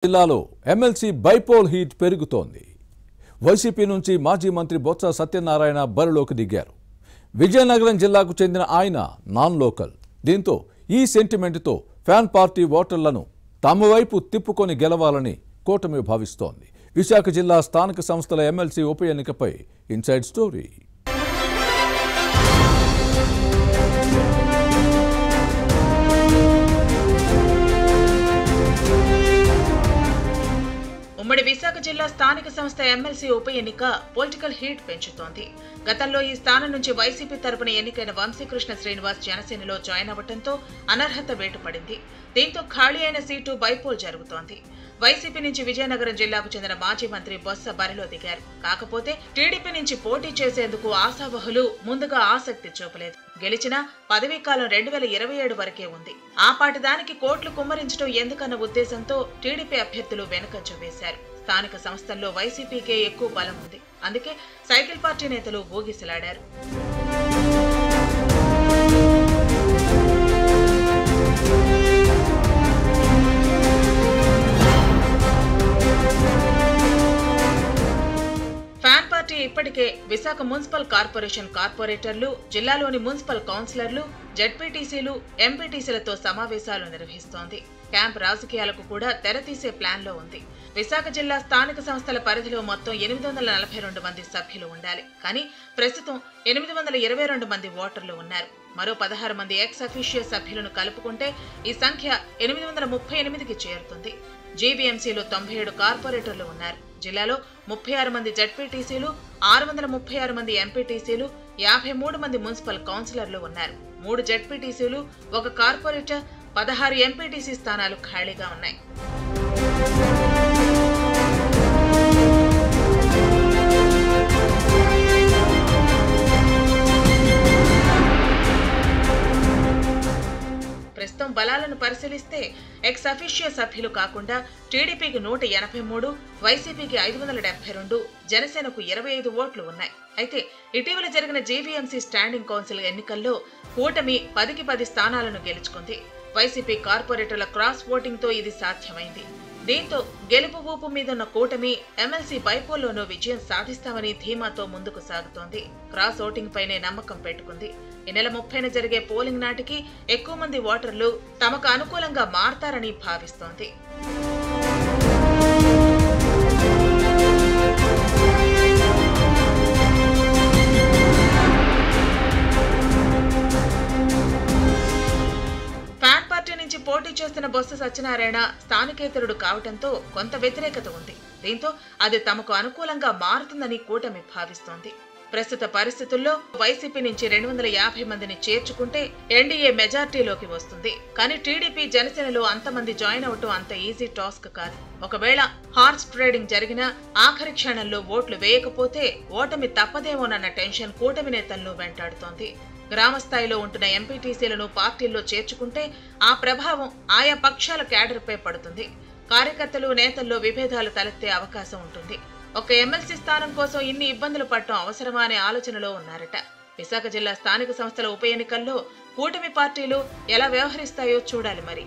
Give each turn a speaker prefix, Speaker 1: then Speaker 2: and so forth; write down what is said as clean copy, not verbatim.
Speaker 1: జిల్లాలో MLC bypoll heat పెరుగుతోంది. YCP నుంచి మాజీ మంత్రి బొత్స సత్యనారాయణ బరిలోకి దిగారు. విజయనగరం జిల్లాకు చెందిన ఆయన నాన్ లోకల్. దీంతో ఈ సెంటిమెంట్తో ఫ్యాన్ పార్టీ ఓటర్లను తమ వైపు తిప్పుకొని గెలవాలని కూటమి భావిస్తోంది. విశాఖ జిల్లా స్థానిక సంస్థల ఎమ్మెల్సీ ఉప ఎన్నికపై ఇన్సైడ్ స్టోరీ.
Speaker 2: ఉమ్మడి విశాఖ జిల్లా స్థానిక సంస్థ ఎమ్మెల్సీ ఉప ఎన్నిక పొలిటికల్ హీట్ పెంచుతోంది. గతంలో ఈ స్థానం నుంచి వైసీపీ తరపున ఎన్నికైన వంశీకృష్ణ శ్రీనివాస్ జనసేనలో జాయిన్ అవ్వడంతో అనర్హత వేటుపడింది. దీంతో ఖాళీ అయిన సీటు బైపోల్ జరుగుతోంది. వైసీపీ నుంచి విజయనగరం జిల్లాకు చెందిన మాజీ మంత్రి బొత్స బరిలో దిగారు. కాకపోతే టీడీపీ నుంచి పోటీ చేసేందుకు ఆశావహులు ముందుగా ఆసక్తి చూపలేదు. గెలిచిన పదవీకాలం 2027 వరకే ఉంది. ఆ పాటి దానికి కోట్లు కుమ్మరించడం ఎందుకన్న ఉద్దేశంతో టీడీపీ అభ్యర్థులు వెనుకంజ వేశారు. స్థానిక సంస్థల్లో వైసీపీకే ఎక్కువ బలం ఉంది. అందుకే సైకిల్ పార్టీ నేతలు ఊగిసలాడారు. ఇప్పటికే విశాఖ మున్సిపల్ కార్పొరేషన్ కార్పొరేటర్లు, జిల్లాలోని మున్సిపల్ కౌన్సిలర్లు, జెడ్పీటీసీలు, ఎంపీటీసీలతో సమావేశాలు నిర్వహిస్తోంది. క్యాంప్ రాజకీయాలకు కూడా తెరతీసే ప్లాన్ లో ఉంది. విశాఖ జిల్లా స్థానిక సంస్థల పరిధిలో మొత్తం 842 మంది సభ్యులు ఉండాలి. కానీ ప్రస్తుతం 822 మంది ఓటర్లు ఉన్నారు. మరో 16 మంది ఎక్స్ అఫీషియో సభ్యులను కలుపుకుంటే ఈ సంఖ్య 838కి చేరుతుంది. జీవీఎంసీలో 97 కార్పొరేటర్లు ఉన్నారు. జిల్లాలో 36 మంది జెడ్పీటీసీలు, 636 మంది ఎంపీటీసీలు, 53 మంది మున్సిపల్ కౌన్సిలర్లు ఉన్నారు. 3 జెడ్పీటీసీలు, 1 కార్పొరేటర్, 16 ఎంపీటీసీ స్థానాలు ఖాళీగా ఉన్నాయి. ప్రస్తుతం బలాలను పరిశీలిస్తే ఎక్స్ అఫీషియో సభ్యులు కాకుండా టీడీపీకి 183, వైసీపీకి 572, జనసేనకు 25 ఓట్లు ఉన్నాయి. అయితే ఇటీవల జరిగిన జీవీఎంసీ స్టాండింగ్ కౌన్సిల్ ఎన్నికల్లో కూటమి 10కి 10 స్థానాలను గెలుచుకుంది. వైసీపీ కార్పొరేటర్ల క్రాస్ ఓటింగ్ తో ఇది సాధ్యమైంది. దీంతో గెలుపు ఊపు మీదున్న కూటమి ఎమ్మెల్సీ బైపోల్లోనూ విజయం సాధిస్తామని ధీమాతో ముందుకు సాగుతోంది. క్రాస్ ఓటింగ్ పైనే నమ్మకం పెట్టుకుంది. ఈ నెల 30న జరిగే పోలింగ్ నాటికి ఎక్కువ మంది ఓటర్లు తమకు అనుకూలంగా మారతారని భావిస్తోంది. పోటీ చేస్తున్న బొత్స సత్యనారాయణ స్థానికేతరుడు కావడంతో కొంత వ్యతిరేకత ఉంది. దీంతో అది తమకు అనుకూలంగా మారుతుందని కూటమి భావిస్తోంది. ప్రస్తుత పరిస్థితుల్లో వైసీపీ నుంచి 250 మందిని చేర్చుకుంటే ఎన్డీఏ మెజార్టీలోకి వస్తుంది. కానీ టీడీపీ, జనసేనలో అంతమంది జాయిన్ అవటం అంత ఈజీ టాస్క్ కాదు. ఒకవేళ హార్స్ ట్రేడింగ్ జరిగినా ఆఖరి క్షణంలో ఓట్లు వేయకపోతే ఓటమి తప్పదేమోనన్న టెన్షన్ కూటమి నేతలను వెంటాడుతోంది. గ్రామ స్థాయిలో ఉంటున్న ఎంపీటీసీలను పార్టీల్లో చేర్చుకుంటే ఆ ప్రభావం ఆయా పక్షాల క్యాడర్పై పడుతుంది. కార్యకర్తలు, నేతల్లో విభేదాలు తలెత్తే అవకాశం ఉంటుంది. ఒక ఎమ్మెల్సీ స్థానం కోసం ఇన్ని ఇబ్బందులు పడటం అవసరమా అనే ఆలోచనలో ఉన్నారట. విశాఖ జిల్లా స్థానిక సంస్థల ఉప ఎన్నికల్లో కూటమి పార్టీలు ఎలా వ్యవహరిస్తాయో చూడాలి మరి.